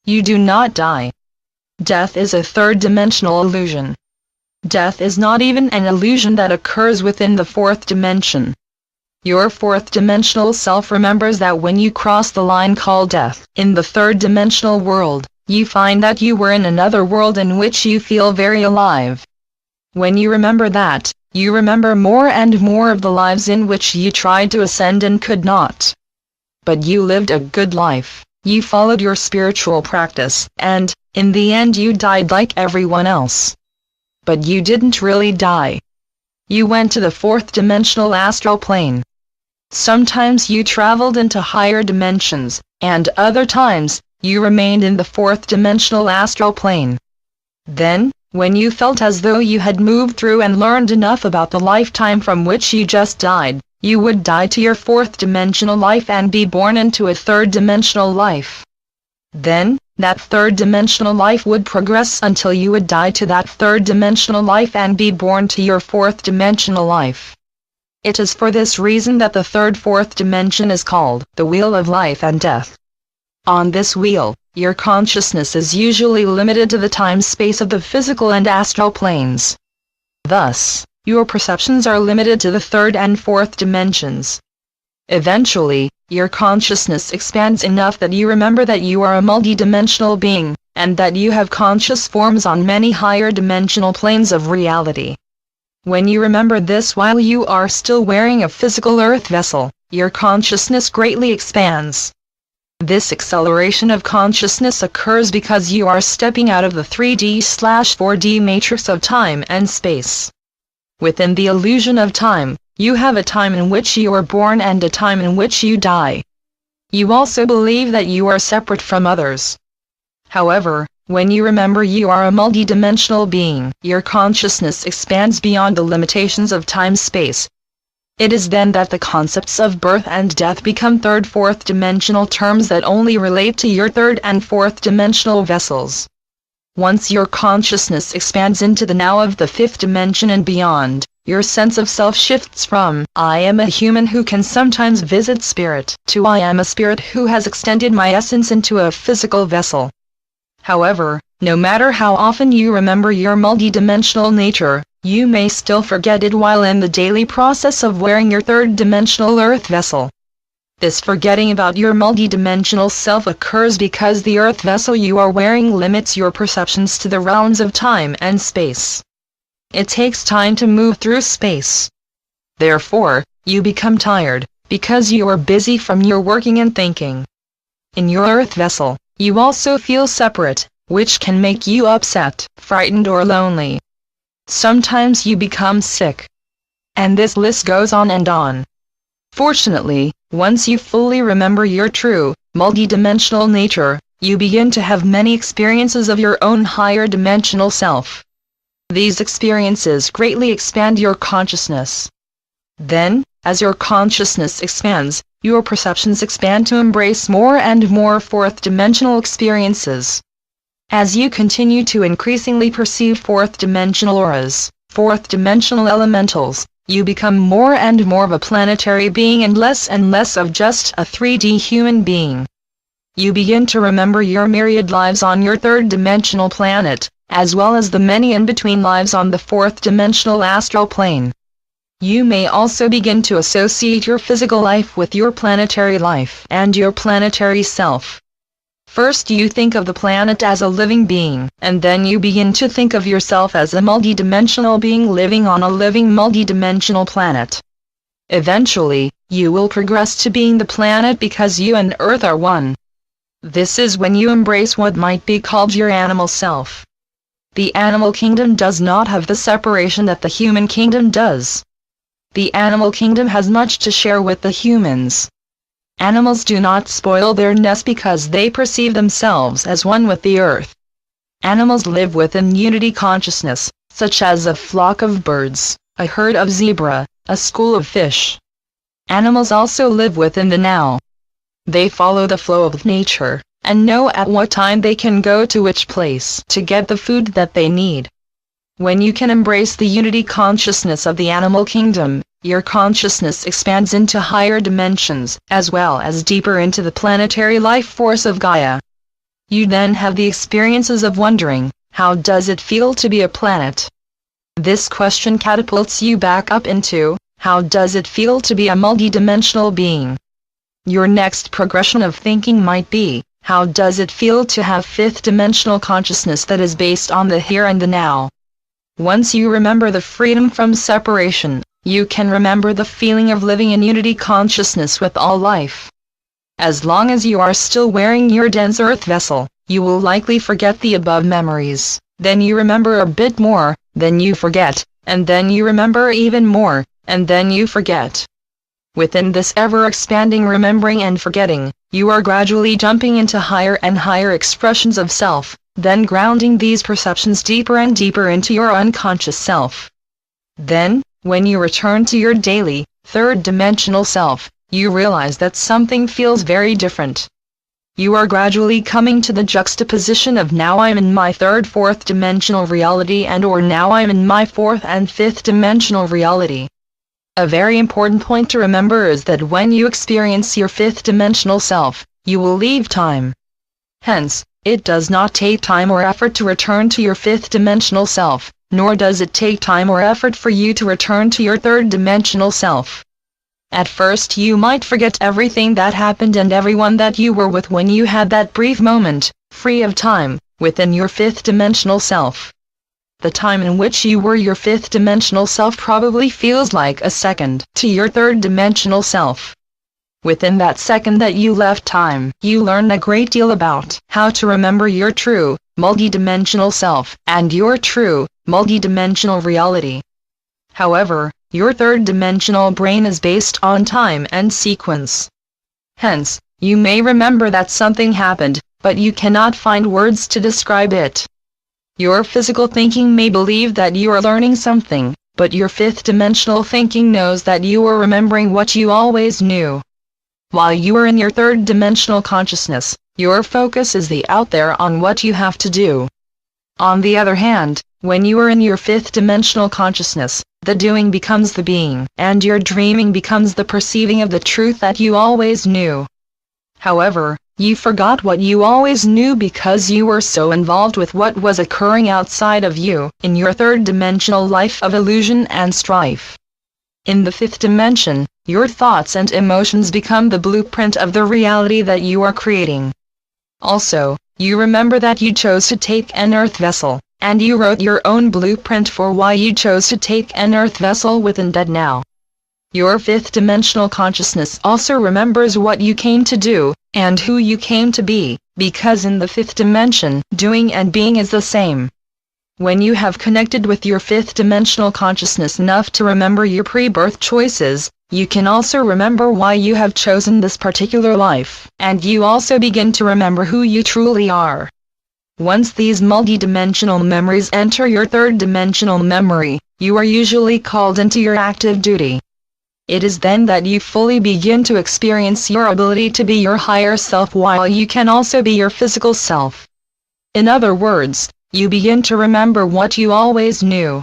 You do not die. Death is a third-dimensional illusion. Death is not even an illusion that occurs within the fourth dimension. Your fourth-dimensional self remembers that when you cross the line called death in the third-dimensional world, you find that you were in another world in which you feel very alive. When you remember that, you remember more and more of the lives in which you tried to ascend and could not. But you lived a good life, you followed your spiritual practice, and, in the end you died like everyone else. But you didn't really die. You went to the fourth-dimensional astral plane. Sometimes you traveled into higher dimensions, and other times, you remained in the fourth-dimensional astral plane. Then, when you felt as though you had moved through and learned enough about the lifetime from which you just died, you would die to your fourth-dimensional life and be born into a third-dimensional life. Then, that third-dimensional life would progress until you would die to that third-dimensional life and be born to your fourth-dimensional life. It is for this reason that the fourth dimension is called the Wheel of Life and Death. On this wheel, your consciousness is usually limited to the time-space of the physical and astral planes. Thus, your perceptions are limited to the third and fourth dimensions. Eventually, your consciousness expands enough that you remember that you are a multidimensional being, and that you have conscious forms on many higher dimensional planes of reality. When you remember this while you are still wearing a physical earth vessel, your consciousness greatly expands. This acceleration of consciousness occurs because you are stepping out of the 3D/4D matrix of time and space. Within the illusion of time, you have a time in which you are born and a time in which you die. You also believe that you are separate from others. However, when you remember you are a multidimensional being, your consciousness expands beyond the limitations of time-space. It is then that the concepts of birth and death become third-fourth dimensional terms that only relate to your third and fourth dimensional vessels. Once your consciousness expands into the now of the fifth dimension and beyond, your sense of self shifts from, I am a human who can sometimes visit spirit, to I am a spirit who has extended my essence into a physical vessel. However, no matter how often you remember your multidimensional nature, you may still forget it while in the daily process of wearing your third-dimensional earth vessel. This forgetting about your multidimensional self occurs because the earth vessel you are wearing limits your perceptions to the realms of time and space. It takes time to move through space. Therefore, you become tired, because you are busy from your working and thinking. In your earth vessel, you also feel separate, which can make you upset, frightened or lonely. Sometimes you become sick. And this list goes on and on. Fortunately, once you fully remember your true, multidimensional nature, you begin to have many experiences of your own higher dimensional self. These experiences greatly expand your consciousness. Then, as your consciousness expands, your perceptions expand to embrace more and more fourth-dimensional experiences. As you continue to increasingly perceive fourth-dimensional auras, fourth-dimensional elementals, you become more and more of a planetary being and less of just a 3D human being. You begin to remember your myriad lives on your third-dimensional planet, as well as the many in-between lives on the fourth-dimensional astral plane. You may also begin to associate your physical life with your planetary life and your planetary self. First you think of the planet as a living being, and then you begin to think of yourself as a multidimensional being living on a living multidimensional planet. Eventually, you will progress to being the planet because you and Earth are one. This is when you embrace what might be called your animal self. The animal kingdom does not have the separation that the human kingdom does. The animal kingdom has much to share with the humans. Animals do not spoil their nest because they perceive themselves as one with the earth. Animals live within unity consciousness, such as a flock of birds, a herd of zebra, a school of fish. Animals also live within the now. They follow the flow of nature, and know at what time they can go to which place to get the food that they need. When you can embrace the unity consciousness of the animal kingdom, your consciousness expands into higher dimensions, as well as deeper into the planetary life force of Gaia. You then have the experiences of wondering, how does it feel to be a planet? This question catapults you back up into, how does it feel to be a multidimensional being? Your next progression of thinking might be, how does it feel to have fifth-dimensional consciousness that is based on the here and the now? Once you remember the freedom from separation, you can remember the feeling of living in unity consciousness with all life. As long as you are still wearing your dense earth vessel, you will likely forget the above memories, then you remember a bit more, then you forget, and then you remember even more, and then you forget. Within this ever-expanding remembering and forgetting, you are gradually jumping into higher and higher expressions of self, then grounding these perceptions deeper and deeper into your unconscious self. Then, when you return to your daily, third-dimensional self, you realize that something feels very different. You are gradually coming to the juxtaposition of now I'm in my third, fourth-dimensional reality or now I'm in my fourth and fifth-dimensional reality. A very important point to remember is that when you experience your fifth-dimensional self, you will leave time. Hence, it does not take time or effort to return to your fifth-dimensional self, nor does it take time or effort for you to return to your third-dimensional self. At first you might forget everything that happened and everyone that you were with when you had that brief moment, free of time, within your fifth-dimensional self. The time in which you were your fifth-dimensional self probably feels like a second to your third-dimensional self. Within that second that you left time, you learn a great deal about how to remember your true, multidimensional self and your true, multidimensional reality. However, your third-dimensional brain is based on time and sequence. Hence, you may remember that something happened, but you cannot find words to describe it. Your physical thinking may believe that you are learning something, but your fifth-dimensional thinking knows that you are remembering what you always knew. While you are in your third-dimensional consciousness, your focus is the out there on what you have to do. On the other hand, when you are in your fifth-dimensional consciousness, the doing becomes the being, and your dreaming becomes the perceiving of the truth that you always knew. However, you forgot what you always knew because you were so involved with what was occurring outside of you, in your third-dimensional life of illusion and strife. In the fifth dimension, your thoughts and emotions become the blueprint of the reality that you are creating. Also, you remember that you chose to take an earth vessel, and you wrote your own blueprint for why you chose to take an earth vessel within that now. Your fifth-dimensional consciousness also remembers what you came to do, and who you came to be, because in the fifth dimension, doing and being is the same. When you have connected with your fifth-dimensional consciousness enough to remember your pre-birth choices, you can also remember why you have chosen this particular life, and you also begin to remember who you truly are. Once these multidimensional memories enter your third-dimensional memory, you are usually called into your active duty. It is then that you fully begin to experience your ability to be your higher self while you can also be your physical self. In other words, you begin to remember what you always knew.